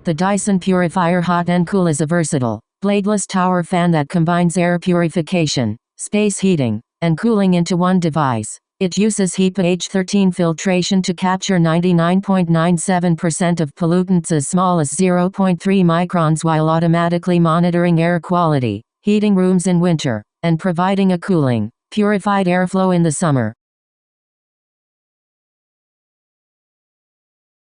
The Dyson Purifier Hot and Cool is a versatile, bladeless tower fan that combines air purification, space heating, and cooling into one device. It uses HEPA H13 filtration to capture 99.97% of pollutants as small as 0.3 microns while automatically monitoring air quality, heating rooms in winter, and providing a cooling, purified airflow in the summer.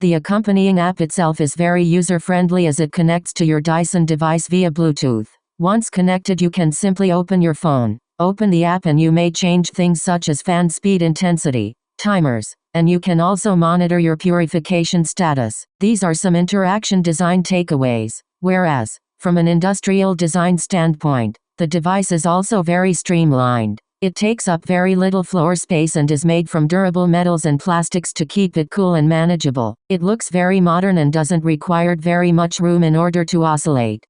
The accompanying app itself is very user-friendly as it connects to your Dyson device via Bluetooth. Once connected, you can simply open your phone, open the app, and you may change things such as fan speed intensity, timers, and you can also monitor your purification status. These are some interaction design takeaways. Whereas, from an industrial design standpoint, the device is also very streamlined. It takes up very little floor space and is made from durable metals and plastics to keep it cool and manageable. It looks very modern and doesn't require very much room in order to oscillate.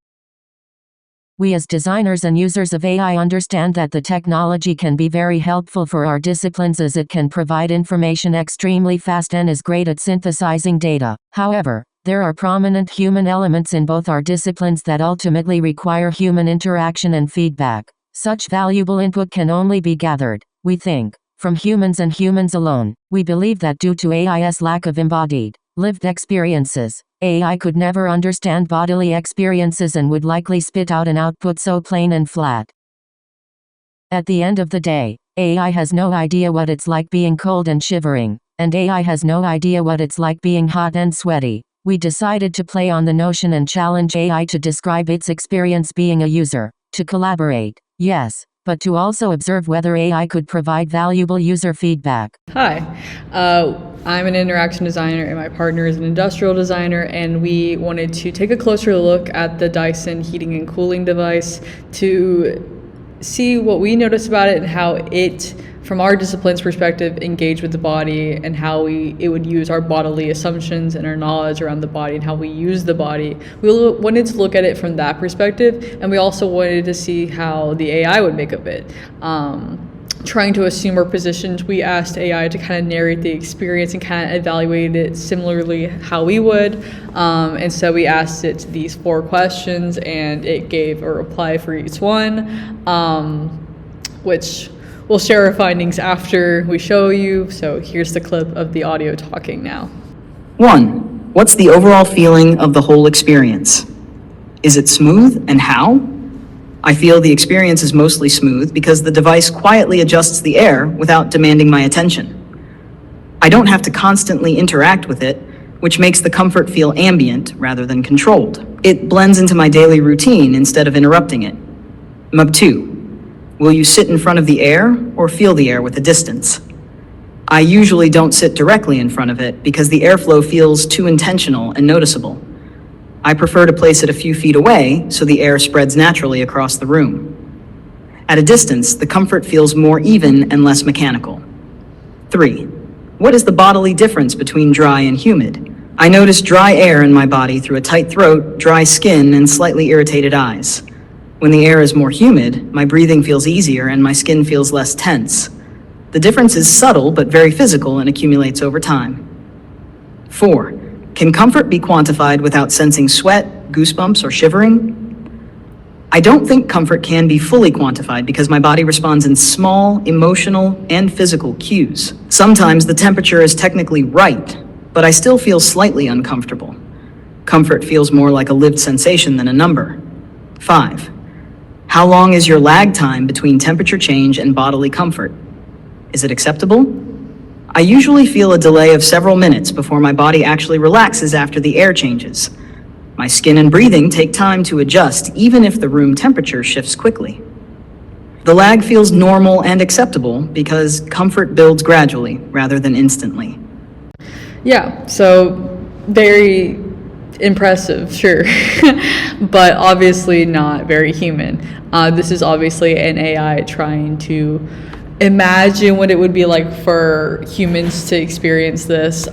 We as designers and users of AI understand that the technology can be very helpful for our disciplines as it can provide information extremely fast and is great at synthesizing data. However, there are prominent human elements in both our disciplines that ultimately require human interaction and feedback. Such valuable input can only be gathered, we think, from humans and humans alone. We believe that due to AI's lack of embodied, lived experiences, AI could never understand bodily experiences and would likely spit out an output so plain and flat. At the end of the day, AI has no idea what it's like being cold and shivering, and AI has no idea what it's like being hot and sweaty. We decided to play on the notion and challenge AI to describe its experience being a user, to collaborate. Yes, but to also observe whether AI could provide valuable user feedback. Hi, I'm an interaction designer and my partner is an industrial designer, and we wanted to take a closer look at the Dyson heating and cooling device to see what we noticed about it and how it, from our discipline's perspective, engaged with the body and how it would use our bodily assumptions and our knowledge around the body and how we use the body. We wanted to look at it from that perspective, and we also wanted to see how the AI would make of it. Trying to assume our positions, we asked AI to kind of narrate the experience and kind of evaluate it similarly how we would. And so we asked it these 4 questions, and it gave a reply for each one, which we'll share our findings after we show you. So here's the clip of the audio talking now. 1. What's the overall feeling of the whole experience? Is it smooth, and how? I feel the experience is mostly smooth because the device quietly adjusts the air without demanding my attention. I don't have to constantly interact with it, which makes the comfort feel ambient rather than controlled. It blends into my daily routine instead of interrupting it. 2. Will you sit in front of the air or feel the air with a distance? I usually don't sit directly in front of it because the airflow feels too intentional and noticeable. I prefer to place it a few feet away so the air spreads naturally across the room. At a distance, the comfort feels more even and less mechanical. 3. What is the bodily difference between dry and humid? I notice dry air in my body through a tight throat, dry skin, and slightly irritated eyes. When the air is more humid, my breathing feels easier and my skin feels less tense. The difference is subtle but very physical and accumulates over time. 4. Can comfort be quantified without sensing sweat, goosebumps, or shivering? I don't think comfort can be fully quantified because my body responds in small, emotional, and physical cues. Sometimes the temperature is technically right, but I still feel slightly uncomfortable. Comfort feels more like a lived sensation than a number. 5. How long is your lag time between temperature change and bodily comfort? Is it acceptable? I usually feel a delay of several minutes before my body actually relaxes after the air changes. My skin and breathing take time to adjust, even if the room temperature shifts quickly. The lag feels normal and acceptable because comfort builds gradually rather than instantly. Yeah, so very impressive, sure, but obviously not very human. This is obviously an AI trying to imagine what it would be like for humans to experience this.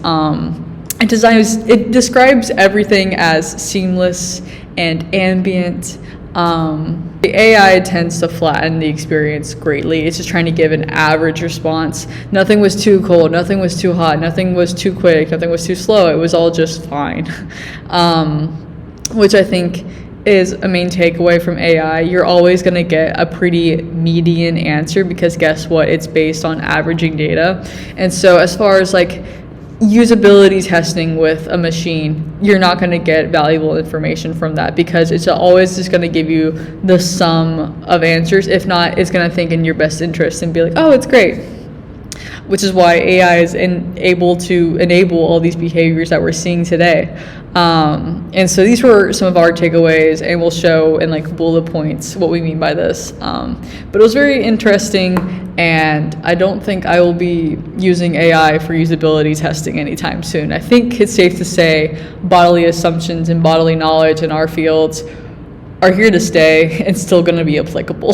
It describes everything as seamless and ambient. The AI tends to flatten the experience greatly. It's just trying to give an average response. Nothing was too cold, nothing was too hot, nothing was too quick, nothing was too slow. It was all just fine. which I think is a main takeaway from AI. You're always going to get a pretty median answer because guess what? It's based on averaging data. And so as far as like usability testing with a machine, you're not going to get valuable information from that because it's always just going to give you the sum of answers. If not, it's going to think in your best interest and be like, oh, it's great. Which is why AI is able to enable all these behaviors that we're seeing today. And so these were some of our takeaways, and we'll show in like bullet points what we mean by this. But it was very interesting, and I don't think I will be using AI for usability testing anytime soon. I think it's safe to say bodily assumptions and bodily knowledge in our fields are here to stay and still going to be applicable.